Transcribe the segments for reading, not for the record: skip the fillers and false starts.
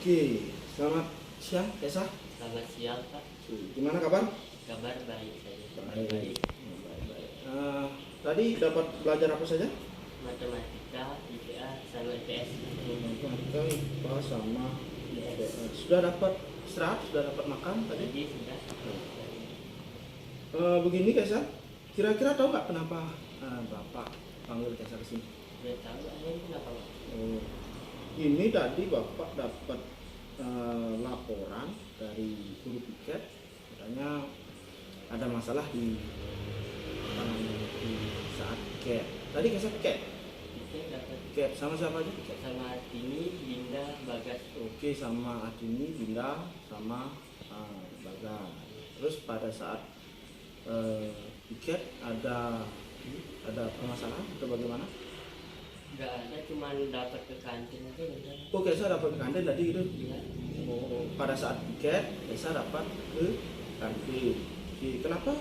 Oke, selamat siang, Kesa. Selamat siang Pak, Gimana kabar? kabar baik saja. Baik. Tadi dapat belajar apa saja? Matematika, IPA, sama IPS. Matematika, IPA, sama IPS. Sudah dapat istirahat, sudah dapat makan tadi? Jadi sudah. Begini Kesa, kira-kira tahu nggak kenapa Bapak panggil Kesa ke sini? Sudah tahu ada yang kenapa Pak? Ini tadi Bapak dapat laporan dari guru piket, katanya ada masalah di saat piket. Tadi Kesa piket? Kita dapat Piket sama siapa aja piket? sama Tini, Dinda, Bagas. Oke, sama Adini, Dinda, sama Bagas. Terus pada saat piket ada permasalahan atau bagaimana? Enggak ada, cuma dapat ke kantin aja udah. Oh, Kesa dapat ke kantin tadi gitu. Iya. Oh, pada saat piket Kesa dapat ke kantin. Oke, kenapa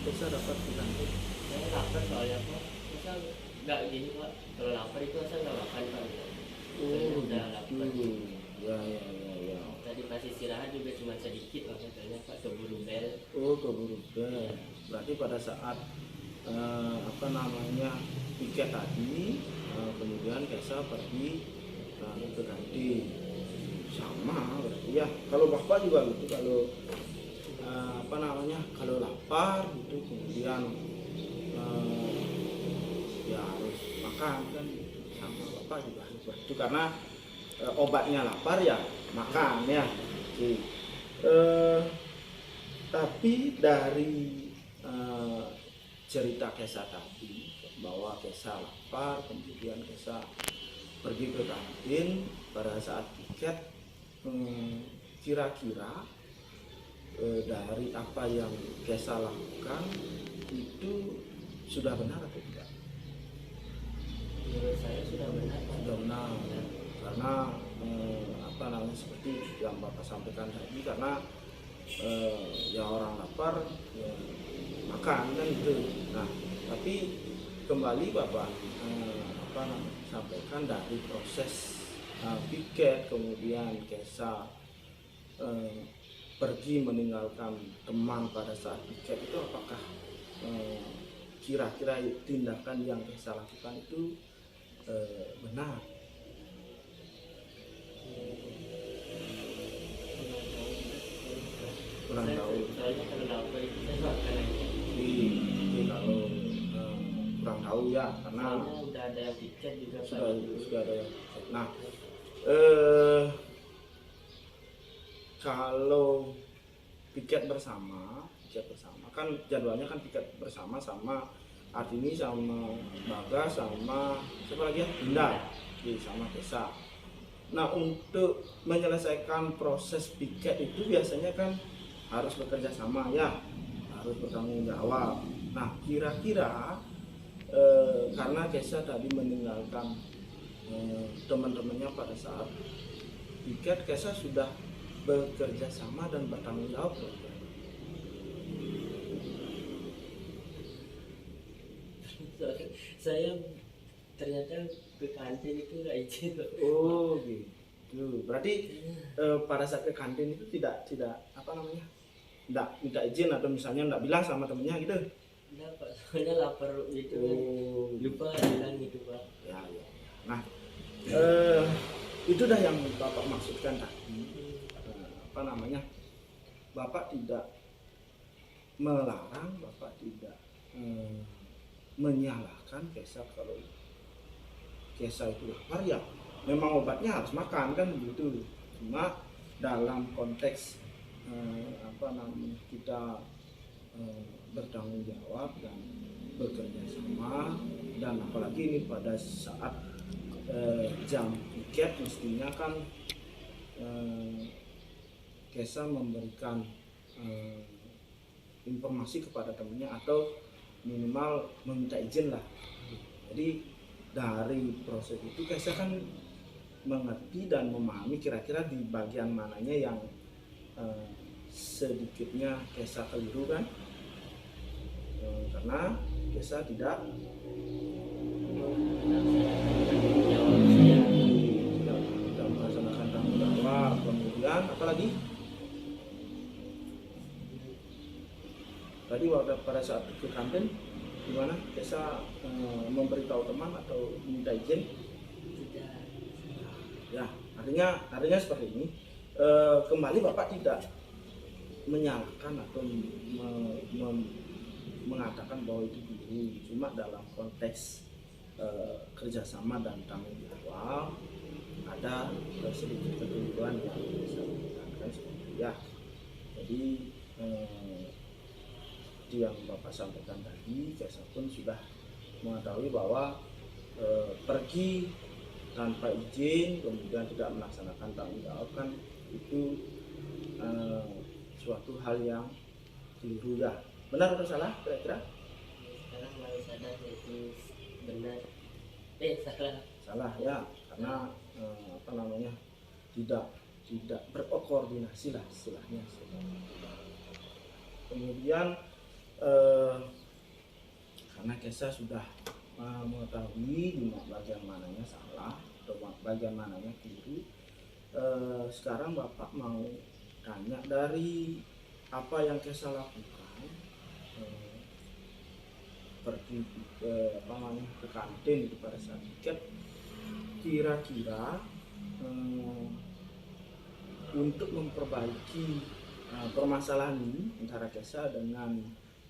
Kesa dapat ke kantin? Saya lapar soalnya Pak. Masa enggak gini Pak? Kalau lapar itu masa enggak makan Pak? Saya udah lapar. Ya. Tadi pas istirahat juga cuma sedikit makanya Pak, keburu bel. Oh, keburu bel. Berarti pada saat piket tadi, kemudian Kesa pergi ke kantin. Sama berarti ya. Kalau Bapak juga gitu, kalau kalau lapar gitu, kemudian ya harus makan kan, sama Bapak juga harus begitu karena obatnya lapar ya makan ya. Oke. Tapi dari cerita Kesa tadi bahwa Kesa lapar, kemudian Kesa pergi ke kantin pada saat piket, kira-kira dari apa yang Kesa lakukan itu sudah benar atau tidak? Menurut saya sudah benar Pak. Sudah benar, karena seperti yang Bapak sampaikan tadi, karena ya orang lapar ya makan kan gitu. Nah, tapi kembali Bapak sampaikan dari proses piket, kemudian Kesa pergi meninggalkan teman pada saat piket itu, apakah kira-kira tindakan yang Kesa lakukan itu benar? Kurang tahu. Soalnya kalau lapar itu saya makan aja. Jadi kalau kurang tahu ya, karena Soalnya udah ada yang tiket juga Pak. sudah ada yang. Nah, kalau piket bersama kan jadwalnya kan piket bersama sama Artini, sama Bagas, sama siapa lagi ya? Dinda, sama Kesa. Nah, untuk menyelesaikan proses piket itu biasanya kan harus bekerja sama ya, harus bertanggung jawab. Nah, kira-kira karena Kesa tadi meninggalkan teman-temannya pada saat piket, Kesa sudah bekerja sama dan bertanggung jawab. Saya ternyata ke kantin itu nggak izin Pak. Oh gitu. Berarti pada saat ke kantin itu tidak tidak minta izin, atau misalnya tidak bilang sama temennya gitu? Enggak Pak, soalnya lapar gitu kan. Lupa bilang gitu Pak. Ya. Nah, itu dah yang Bapak maksudkan tadi. Bapak tidak melarang, Bapak tidak menyalahkan Kesa. Kalau Kesa itu lapar ya memang obatnya harus makan kan begitu. Cuma dalam konteks kita bertanggung jawab dan bekerja sama, dan apalagi ini pada saat jam piket mestinya kan Kesa memberikan informasi kepada temannya atau minimal meminta izin lah. Jadi dari proses itu Kesa kan mengerti dan memahami kira-kira di bagian mananya yang sedikitnya Kesa keliru kan, karena Kesa tidak melaksanakan tanggung jawab kemudian apa lagi? Tadi pada saat ke kantin gimana? Kesa memberitahu teman atau minta izin? Sudah. Ya, artinya seperti ini. Kembali Bapak tidak menyalahkan atau mengatakan bahwa itu guru, cuma dalam konteks kerjasama dan tanggung jawab ada sedikit kekeliruan yang bisa dikatakan seperti itu ya. Jadi seperti yang Bapak sampaikan tadi, Kesa pun sudah mengetahui bahwa pergi tanpa izin kemudian tidak melaksanakan tanggung jawab kan itu suatu hal yang keliru ya. Benar atau salah kira-kira? Sekarang baru sadar itu benar. Salah. Salah ya, karena tidak berkoordinasi lah istilahnya. Kemudian karena Kesa sudah mengetahui di bagian mananya salah atau bagian mananya keliru, sekarang Bapak mau tanya dari apa yang Kesa lakukan, pergi ke kantin itu pada saat tiket, kira-kira untuk memperbaiki permasalahan ini antara Kesa dengan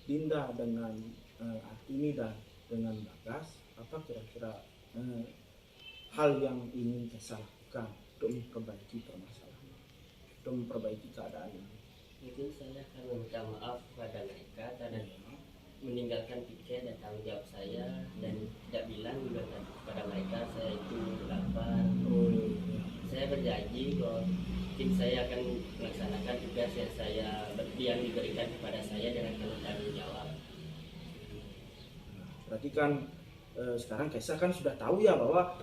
Dinda, dengan Artini dan dengan Bagas, apa kira-kira hal yang ingin Kesa lakukan untuk memperbaiki permasalahan, untuk memperbaiki keadaan ini? Mungkin saya akan meminta maaf kepada mereka karena meninggalkan piket dan tanggung jawab saya dan tidak bilang juga kepada mereka saya itu lapar. Saya berjanji bahwa mungkin saya akan melaksanakan tugas yang diberikan kepada saya dengan penuh tanggung jawab. Berarti kan sekarang Kesa kan sudah tahu ya bahwa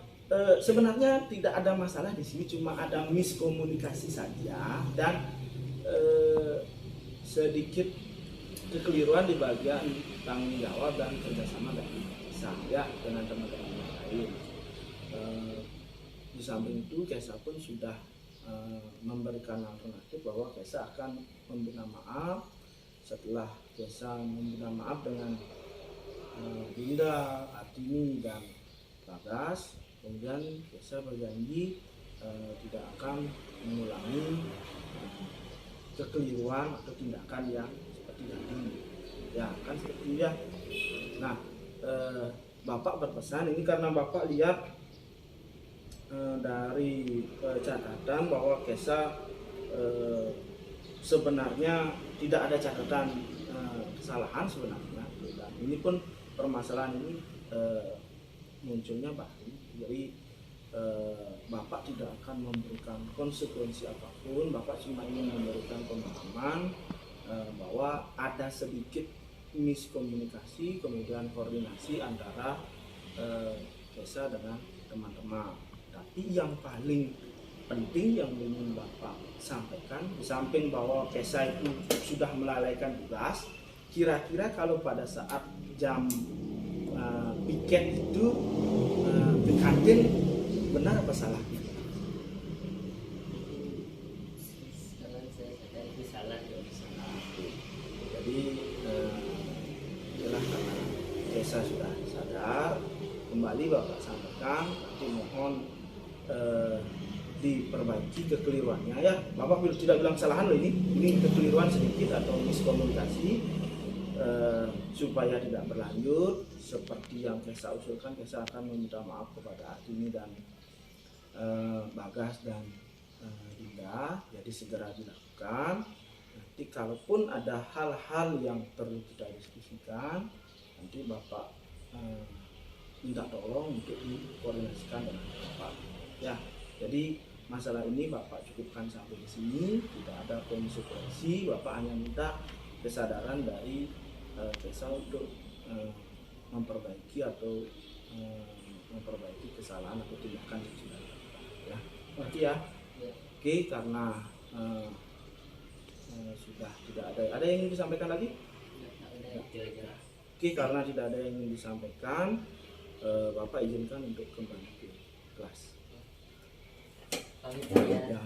sebenarnya tidak ada masalah di sini, cuma ada miskomunikasi saja dan sedikit kekeliruan di bagian tanggung jawab dan kerjasama dari saya dengan teman-teman yang lain. Di samping itu Kesa pun sudah memberikan alternatif bahwa Kesa akan meminta maaf. Setelah Kesa meminta maaf dengan Dinda, Artini dan Bagas, kemudian Kesa berjanji tidak akan mengulangi kekeliruan atau tindakan yang seperti tadi ya kan seperti itu ya. Nah Bapak berpesan ini karena Bapak lihat dari catatan bahwa Kesa sebenarnya tidak ada catatan kesalahan sebenarnya, dan ini pun permasalahan ini munculnya baru, jadi Bapak tidak akan memberikan konsekuensi apapun. Bapak cuma ingin memberikan pemahaman bahwa ada sedikit miskomunikasi kemudian koordinasi antara Kesa dengan teman-teman. Tapi yang paling penting yang ingin Bapak sampaikan, di samping bahwa Kesa itu sudah melalaikan tugas, kira-kira kalau pada saat jam piket itu ke kantin, benar apa salah? Sekarang saya sadar itu salah. Jadi itulah karena Kesa sudah sadar, kembali Bapak sampaikan, nanti mohon diperbaiki kekeliruannya ya. Bapak tidak bilang kesalahan loh, ini kekeliruan sedikit atau miskomunikasi, supaya tidak berlanjut seperti yang Kesa usulkan. Kesa akan meminta maaf kepada Artini dan Bagas dan Dinda, jadi segera dilakukan. Nanti kalaupun ada hal-hal yang perlu kita diskusikan, nanti Bapak minta tolong untuk dikoordinasikan dengan Bapak ya. Jadi masalah ini Bapak cukupkan sampai di sini, tidak ada konsekuensi. Bapak hanya minta kesadaran dari Kesa untuk memperbaiki atau memperbaiki kesalahan atau tindakan yang sudah dilakukan ya. Oke ya. Oke, karena sudah tidak ada yang ingin disampaikan lagi. Oke, karena tidak ada yang ingin disampaikan, Bapak izinkan untuk kembali ke kelas. Pamit ya. Ya.